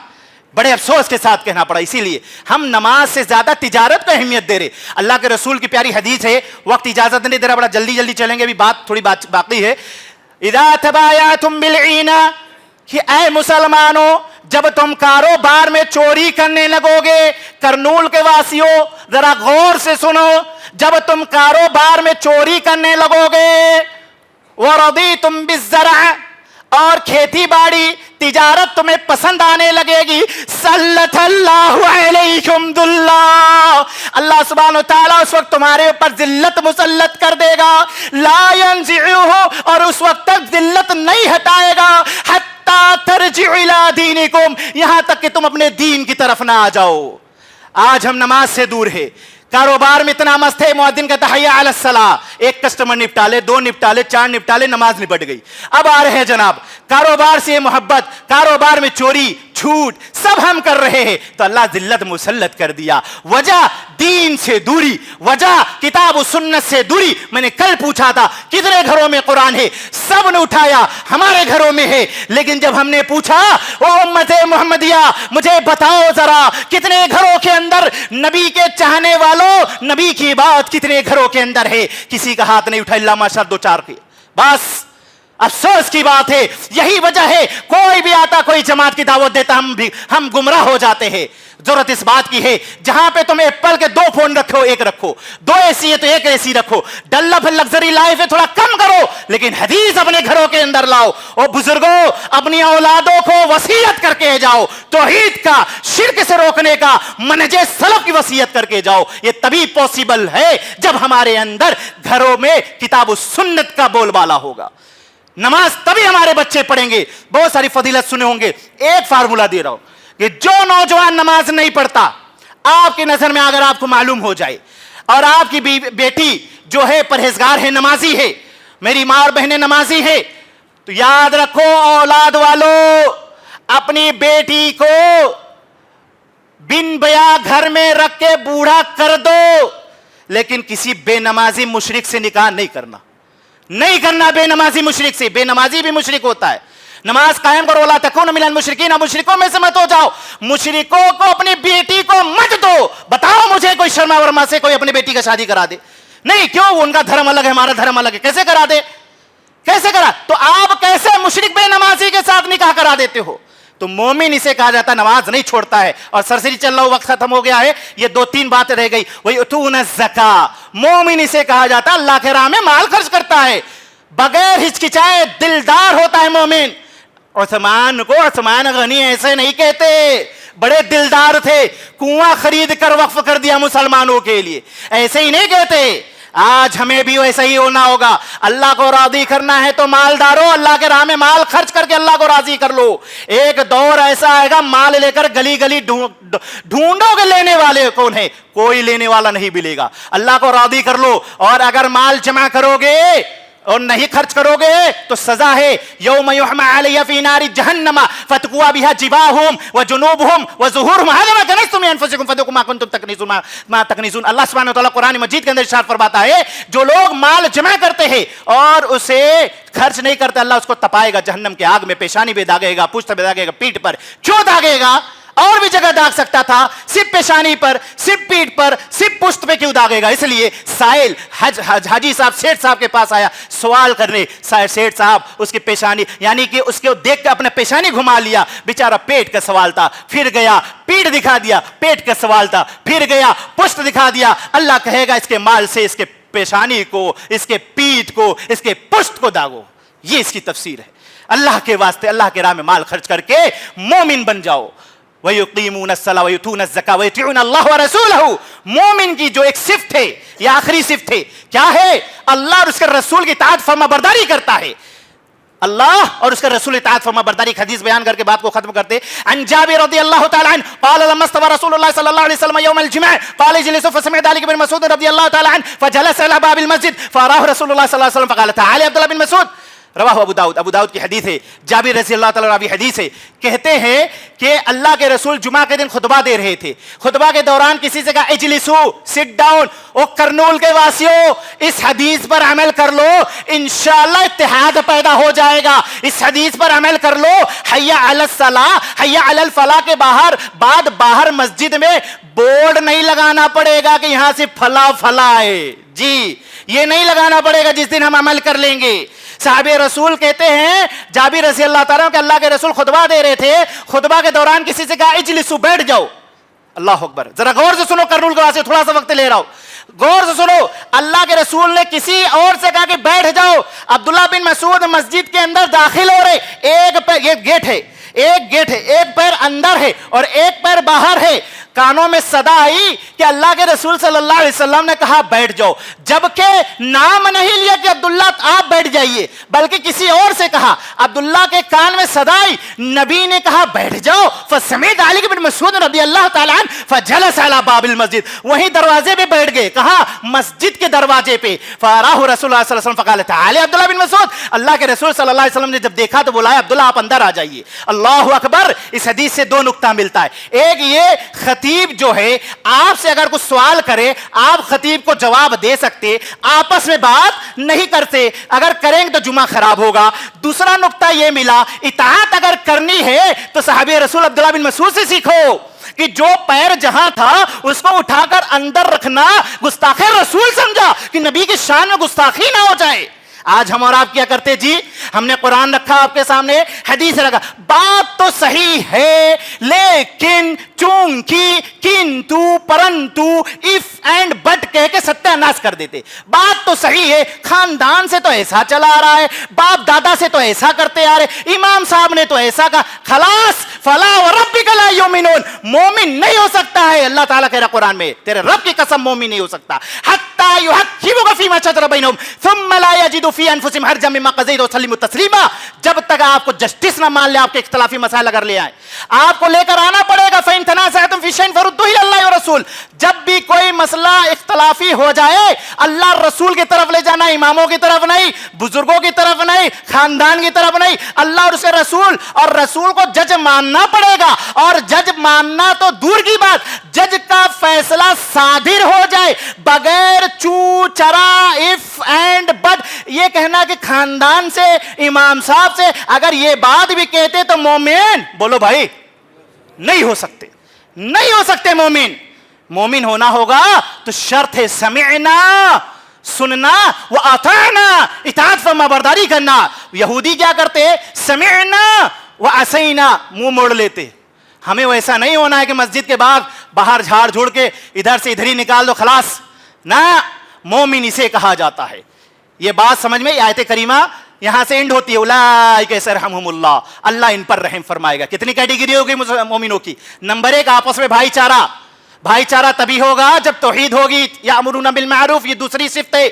बड़े अफसोस के साथ कहना पड़ा, इसीलिए हम नमाज से ज्यादा तिजारत को अहमियत दे रहे। अल्लाह के रसूल की प्यारी हदीस है, वक्त इजाजत नहीं दे रहा, बड़ा जल्दी जल्दी चलेंगे, अभी थोड़ी बात बाकी है। इदा तबायातुम बिलईना, कि ऐ मुसलमानों जब तुम कारोबार में चोरी करने लगोगे, करनूल के वासियों जरा गौर से सुनो, जब तुम कारोबार में चोरी करने लगोगे, वरदीतुम बिज़्ज़रा, और खेती बाड़ी तिजारत तुम्हें पसंद आने लगेगी, सल्लल्लाहु अलैकुम दुल्ला, अल्लाह सुब्हानहु व तआला उस वक्त तुम्हारे ऊपर जिल्लत मुसल्लत कर देगा, ला यंज़िउहु, और उस वक्त तक जिल्लत नहीं हटाएगा, हत्ता तरजिउ इला दीनिकुम, यहां तक कि तुम अपने दीन की तरफ ना आ जाओ। आज हम नमाज से दूर है, कारोबार में इतना मस्त है, मुअद्दिन कहता है हय्या अला सलाह, एक कस्टमर निपटा ले, 2 निपटा ले, 4 निपटा ले, नमाज निपट गई। अब आ रहे हैं जनाब, कारोबार से मोहब्बत, कारोबार में चोरी झूठ सब हम कर रहे हैं, तो अल्लाह जिल्लत मुसल्लत कर दिया। वजह दीन से दूरी, वजह किताब और सुन्नत से दूरी। मैंने कल पूछा था कितने घरों में कुरान है, सब ने उठाया हमारे घरों में है, लेकिन जब हमने पूछा ओ उम्मत मोहम्मदिया मुझे बताओ जरा कितने घरों के अंदर नबी के चाहने वालों नबी की बात कितने घरों के अंदर है, किसी का हाथ नहीं उठा, इल्ला माशा 2-4 के। बस अफसोस की बात है, यही वजह है कोई भी आता कोई जमात की दावत देता हम गुमराह हो जाते हैं। जरूरत इस बात की है जहां पे तुम एप्पल के 2 फोन रखो, एक रखो, 2 एसी है तो 1 एसी रखो, डल्लफ लग्जरी लाइफ है थोड़ा कम करो, लेकिन हदीस अपने घरों के अंदर लाओ। और बुजुर्गों अपनी औलादों को वसीयत करके जाओ, तौहीद का शिर्क से रोकने का मनहजे सलफ की वसीयत करके जाओ। ये तभी पॉसिबल है जब हमारे अंदर घरों में किताब सुन्नत का बोलबाला होगा। नमाज तभी हमारे बच्चे पढ़ेंगे। बहुत सारी फजीलत सुने होंगे, एक फार्मूला दे रहा हूं कि जो नौजवान नमाज नहीं पढ़ता, आपकी नजर में अगर आपको मालूम हो जाए और आपकी बेटी जो है परहेजगार है, नमाजी है, मेरी मां और बहनें नमाजी है, तो याद रखो औलाद वालों, अपनी बेटी को बिन बया घर में रख के बूढ़ा कर दो, लेकिन किसी बेनमाजी मुशरिक से निकाह नहीं करना, नहीं करना बेनमाजी मुशरिक से। बेनमाजी भी मुशरिक होता है। नमाज कायम करो, ला तकूनु मिनल मुशरिकीन, मुशरिकों में से मत हो जाओ। मुशरिकों को अपनी बेटी को मत दो। बताओ मुझे कोई शर्मा वर्मा से कोई अपनी बेटी का शादी करा दे? नहीं, क्यों? उनका धर्म अलग है, हमारा धर्म अलग है, कैसे करा दे? कैसे करा? तो आप कैसे मुशरिक बेनमाजी के साथ निकाह करा देते हो? तो मोमिन इसे कहा जाता है, नमाज नहीं छोड़ता है। और सरसरी चल रहा, वक्त खत्म हो गया है, ये 2-3 बातें रह गई। वही उतून ज़का, मोमिन इसे कहा जाता है अल्लाह के राह में माल खर्च करता है, बगैर हिचकिचाए दिलदार होता है मोमिन। उस्मान को उस्मान गनी ऐसे नहीं कहते, बड़े दिलदार थे, कुआं खरीद कर वक्फ कर दिया मुसलमानों के लिए, ऐसे ही नहीं कहते। आज हमें भी वैसा ही होना होगा। अल्लाह को राजी करना है तो मालदारों, अल्लाह के राह में माल खर्च करके अल्लाह को राजी कर लो। एक दौर ऐसा आएगा माल लेकर गली गली ढूंढोगे, लेने वाले कौन है? कोई लेने वाला नहीं मिलेगा। अल्लाह को राजी कर लो, और अगर माल जमा करोगे और नहीं खर्च करोगे तो सजा है। यौम युहमा अलैहि फी नारि जहन्नम फतकुवा बिहा जिबाहुम व जुनूबुहुम व ज़ुहूरुहुम हाज़ा मा कनज़्तुम लिअनफुसिकुम फज़ूक़ू मा कुन्तुम तकनीज़ून मा तकनीज़ून। अल्लाह सुब्हानहू व तआला कुरान मजीद के अंदर इरशाद फरमाता है, जो लोग माल जमा करते हैं और उसे खर्च नहीं करते, अल्लाह उसको तपाएगा जहन्नम के आग में, पेशानी पे दागेगा, पुश्त पे दागेगा, पीठ पर। क्यों दागेगा? और भी जगह दाग सकता था, सिर्फ पेशानी पर, सिर्फ पीठ पर, सिर्फ पुश्त पे क्यों दागेगा? इसलिए साइल हाजी साहब सेठ साहब के पास आया सवाल करने। सेठ साहब उसकी पेशानी यानी कि उसके देख के अपने पेशानी घुमा लिया, बेचारा पेट का सवाल था, फिर गया पीठ दिखा दिया, पेट का सवाल था, फिर गया पुश्त दिखा दिया। अल्लाह कहेगा इसके माल से इसके पेशानी को, इसके पीठ को, इसके पुश्त को दागो। ये इसकी तफसीर है। अल्लाह के वास्ते अल्लाह के राह में माल खर्च करके मोमिन बन जाओ। वयुकीमूनस्सलाह वयुतूनज़्ज़का वयुतीऊन अल्लाह व रसूलहू। मोमिन की जो एक सिफ्त है, ये आखिरी सिफ्त है, क्या है? अल्लाह और उसके रसूल की इताअत फरमाबरदारी करता है। अल्लाह और उसके रसूल इताअत फरमाबरदारी। हदीस बयान करके बात को खत्म करते। अन जाबिर रज़ियल्लाहु तआला अन्हु क़ाल लम्मा इस्तवा रसूलुल्लाह सल्लल्लाहु अलैहि वसल्लम यौम अल-जुमअह क़ाल इजलिसू फसमिअ ज़ालिका बिन मसऊद रज़ियल्लाहु तआला अन्हु फजलस अला बाबिल मस्जिद फअराहु रसूलुल्लाह सल्लल्लाहु अलैहि वसल्लम फ़क़ाल तआला अब्दुल्लाह बिन मसऊद। रवाहु अबू दाऊद, अबू दाऊद की हदीस है, जाबिर रज़ी अल्लाह तआला अन्हु हदीस है। कहते हैं कि अल्लाह के रसूल जुमा के दिन खुतबा दे रहे थे। खुतबा के दौरान किसी से कहा इजलिसू, सिट डाउन। ओ करनूल के वासियों, इस हदीस पर अमल कर लो, इंशाअल्लाह इत्तेहाद पैदा हो जाएगा। इस हदीस पर अमल कर लो। हय्या अलस सलाह, हय्या अलल फलाह के बाहर मस्जिद में बोर्ड नहीं लगाना पड़ेगा कि यहां से फला फला है। जी, ये नहीं लगाना पड़ेगा जिस दिन हम अमल कर लेंगे। साहबे रसूल कहते हैं, जाबिर रज़ी अल्लाह तआला के अल्लाह के रसूल खुतबा दे रहे थे, खुतबा के दौरान किसी से कहा इजलिसू, बैठ जाओ। अल्लाह अकबर, जरा गौर से सुनो, करनूल के वास्ते थोड़ा सा वक्त ले रहा हूं, गौर से सुनो। अल्लाह के रसूल ने किसी और से कहा कि बैठ जाओ। अब्दुल्लाह बिन मसूद मस्जिद के अंदर दाखिल हो रहे, एक गेट है, एक पैर अंदर है और एक पैर बाहर है। कानों में सदा आई कि अल्लाह के रसूल सल्लल्लाहु अलैहि वसल्लम ने कहा बैठ जाओ, जबकि नाम नहीं लिया कि अब्दुल्ला आप बैठ जाइए, बल्कि किसी और से कहा। अब्दुल्ला के कान में सदा आई, नबी ने कहा बैठ जाओ। फसमीत अली बिन मसूद रज़ी अल्लाह तआला अन्हु फजलस अला बाबिल मस्जिद, वहीं दरवाजे पे बैठ गए। कहा मस्जिद के दरवाजे पे। फराहु रसूलुल्लाह सल्लल्लाहु अलैहि वसल्लम फकाल ताले अब्दुल्ला बिन मसूद, अल्लाह के रसूल सल्लल्लाहु अलैहि वसल्लम ने जब देखा तो बुलाया अब्दुल्ला आप अंदर आ जाइए। अल्लाहु अकबर। इस हदीस से दो नुक्ता मिलता है। एक ये खतीब जो है आपसे अगर कुछ सवाल करे आप खतीब को जवाब दे सकते, आपस में बात नहीं करते, अगर करेंगे तो जुमा खराब होगा। दूसरा नुक्ता यह मिला, इताअत अगर करनी है तो सहाबी रसूल अब्दुल्ला बिन मसूद से सीखो कि जो पैर जहां था उसको उठाकर अंदर रखना गुस्ताखे रसूल समझा कि नबी की शान में गुस्ताखी ना हो जाए। आज हम और आप क्या करते जी, हमने कुरान रखा आपके सामने, हदीस रखा, बात तो सही है लेकिन चूंकि किंतु परंतु इफ एंड बट कह के सत्यानाश कर देते। बात तो सही है, खानदान से तो ऐसा चला आ रहा है, बाप दादा से तो ऐसा करते आ रहे, इमाम साहब ने तो ऐसा कहा, खलास फला व रब्बिका ला युमिनून, मोमिन नहीं हो सकता है। अल्लाह ताला कह रहा कुरान में, तेरे रब की कसम मोमिन नहीं हो सकता। हत्ता युहक्किमुका फीमा शजरा बैनहुम थुम्मा ला यजिदू फी अनफुसिहिम हरजम मिम्मा क़ज़ैत व सल्लिमू तस्लीमा। जब तक आपको जस्टिस ना मान ले, आपके इख्तिलाफी मसाइल अगर ले आए, आपको लेकर आना पड़ेगा। फ़इन तनाज़अतुम फ़ी शैइन फरुद्दूहु इला अल्लाह व रसूल। जब भी कोई मसला इख्तिलाफी हो जाए, अल्लाह रसूल की तरफ ले जाना, इमामों की तरफ नहीं, बुजुर्गों की तरफ नहीं, खानदान की तरफ नहीं, अल्लाह और उसके रसूल, और रसूल को जज मानना पड़ेगा। और जज मानना तो दूर की बात, जज का फैसला सादिर हो जाए बगैर चू चरा इफ एंड बट, ये कहना कि खानदान से, इमाम साहब से अगर ये बात भी कहते तो मोमिन, बोलो भाई नहीं हो सकते, नहीं हो सकते मोमिन। मोमिन होना होगा तो शर्त है समिअना, सुनना, व अताअना, इताअत फरमा बरदारी करना। यहूदी क्या करते, समिअना व असैना, मुंह मोड़ लेते। हमें वैसा नहीं होना है कि मस्जिद के बाहर झाड़ झूड़ के इधर से इधर ही निकाल दो खलास ना। मोमिन इसे कहा जाता है। ये बात समझ में, आयत करीमा यहां से एंड होती है, उलाइका यसरहमुहुमुल्लाह, अल्लाह इन पर रहम फरमाएगा। कितनी कैटेगरी होगी मोमिनों की? नंबर एक, आपस में भाईचारा। भाईचारा तभी होगा जब तौहीद होगी, यामुरूना बिल मारूफ, ये दूसरी सिफ्त है।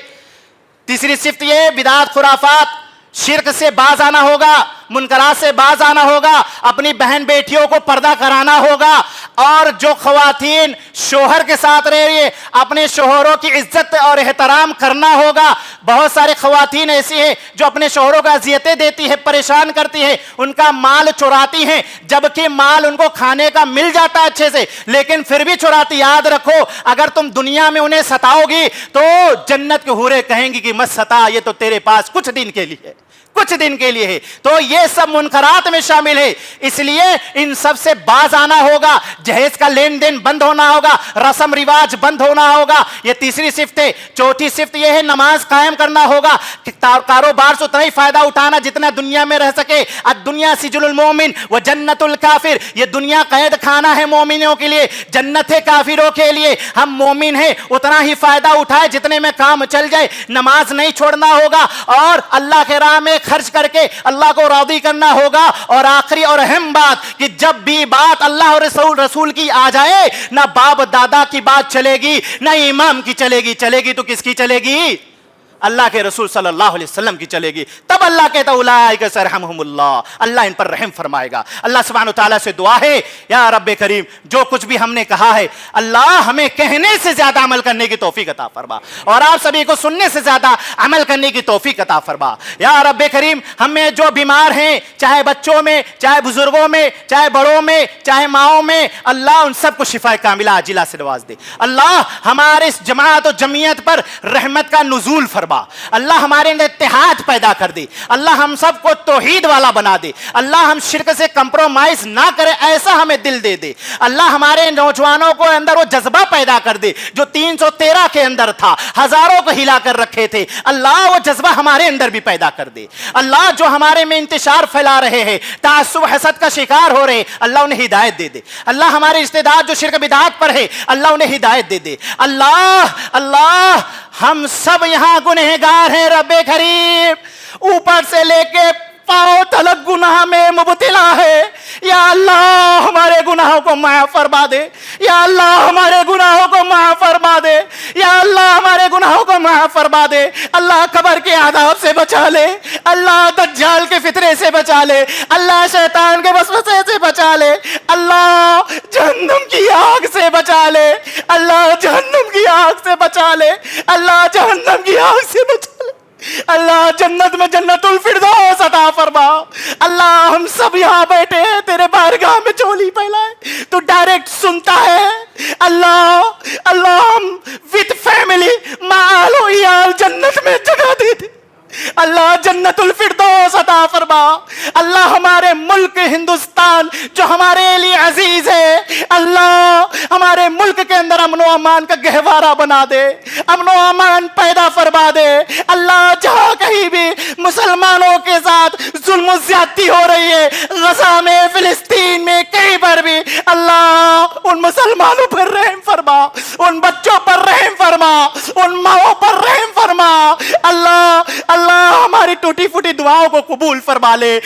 तीसरी सिफ्त ये बिदात खुराफात, शिरक से बाज आना होगा, मुनकरात से बाज आना होगा, अपनी बहन बेटियों को पर्दा कराना होगा। और जो खवातीन शोहर के साथ रह रही है, अपने शोहरों की इज्जत और एहतराम करना होगा। बहुत सारे खवातीन ऐसी हैं जो अपने शोहरों को अजियतें देती है, परेशान करती है, उनका माल चुराती हैं, जबकि माल उनको खाने का मिल जाता है अच्छे से, लेकिन फिर भी चुराती। याद रखो, अगर तुम दुनिया में उन्हें सताओगी तो जन्नत के हूरें कहेंगी कि मत सता, ये तो तेरे पास कुछ दिन के लिए है, कुछ दिन के लिए है। तो ये सब मुनकरात में शामिल है, इसलिए इन सब से बाज आना होगा। जहेज का लेन देन बंद होना होगा, रस्म रिवाज बंद होना होगा। ये तीसरी सिफ्त है। चौथी सिफ्त ये है नमाज कायम करना होगा, कारोबार से उतना ही फायदा उठाना जितना दुनिया में रह सके। दुनिया सिजुल मोमिन व जन्नतुल काफिर, ये दुनिया कैद खाना है मोमिनों के लिए, जन्नत है काफिरों के लिए। हम मोमिन हैं, उतना ही फायदा उठाए जितने में काम चल जाए। नमाज नहीं छोड़ना होगा और अल्लाह के राह में खर्च करके अल्लाह को राजी करना होगा। और आखिरी और अहम बात कि जब भी बात अल्लाह और रसूल की आ जाए, ना बाप दादा की बात चलेगी, ना इमाम की चलेगी। चलेगी तो किसकी चलेगी? अल्लाह के रसूल सल्लल्लाहु अलैहि वसल्लम की चलेगी। तब अल्लाह कहता उलाइका यसरहमुहुमुल्लाह, अल्लाह इन पर रहम फरमाएगा। अल्लाह सुब्हानहु व तआला से दुआ है, या रब्बे करीम, जो कुछ भी हमने कहा है अल्लाह हमें कहने से ज्यादा अमल करने की तौफीक अता फरमा, और आप सभी को सुनने से ज्यादा अमल करने की तौफीक अता फरमा। या रब्बे करीम, हमें जो बीमार हैं, चाहे बच्चों में, चाहे बुजुर्गों में, चाहे बड़ों में, चाहे माओं में, अल्लाह उन सबको शिफा कामिला आजिला से नवाज दे। अल्लाह हमारे इस जमात और जमीयत पर रहमत का नुज़ूल फरमा। अल्लाह हमारे अंदर इत्तेहाद पैदा कर दे। अल्लाह हम सबको तौहीद वाला बना दे। अल्लाह हम शिरक से कंप्रोमाइज ना करें, ऐसा हमें दिल दे दे। अल्लाह हमारे नौजवानों को अंदर वो जज्बा पैदा कर दे जो 313 के अंदर था, हजारों को हिला कर रखे थे। अल्लाह वो जज्बा हमारे अंदर भी पैदा कर दे। अल्लाह जो हमारे में इंतशार फैला रहे हैं, तासुब हसद का शिकार हो रहे, अल्लाह उन्हें हिदायत दे दे। अल्लाह हमारे रिश्तेदार जो शिरक बिदात पर है, अल्लाह उन्हें हिदायत दे दे। अल्लाह हम सब यहां गुनहगार हैं रब्बे करीम, ऊपर से लेके पांव तलक गुनाह में मुबतला है। या अल्लाह हमारे गुनाहों को माफ फरमा दे, या अल्लाह हमारे गुनाहों को माफ फरमा दे, या अल्लाह हमारे गुनाहों को माफ फरमा दे। अल्लाह कब्र के आदाब से बचा ले, अल्लाह दज्जाल के फितरे से बचा ले, अल्लाह शैतान के वसवसे से बचा ले, अल्लाह जहन्नम की आग से बचा ले, अल्लाह जहन्नम की आग से बचा ले, अल्लाह जहन्नम की आग से बचा ले। अल्लाह जन्नत में जन्नतुल फिरदौस अता फरमा। अल्लाह हम सब यहाँ बैठे हैं तेरे बारगाह में चोली फैलाए, तू डायरेक्ट सुनता है। अल्लाह अल्लाह हम विद फैमिली मालो यार जन्नत में जगह दे दे। अल्लाह जन्नतुल फिरदौस अता फरमा। अल्लाह हमारे मुल्क हिंदुस्तान जो हमारे लिए अजीज है, अल्लाह हमारे मुल्क के अंदर अमन व अमान का गहवारा बना दे, अमन व अमान पैदा फरमा दे। अल्लाह जहाँ कहीं भी मुसलमानों के साथ जुल्म ज्यादती हो रही है, गजा में, फिलिस्तीन में, कहीं पर भी, अल्लाह उन मुसलमानों पर रहम फरमा, उन बच्चों पर रहम फरमा, उन माओं पर रहम फरमा। अल्लाह अल्लाह हमारी टूटी फूटी दुआओं को कबूल फरमा ले।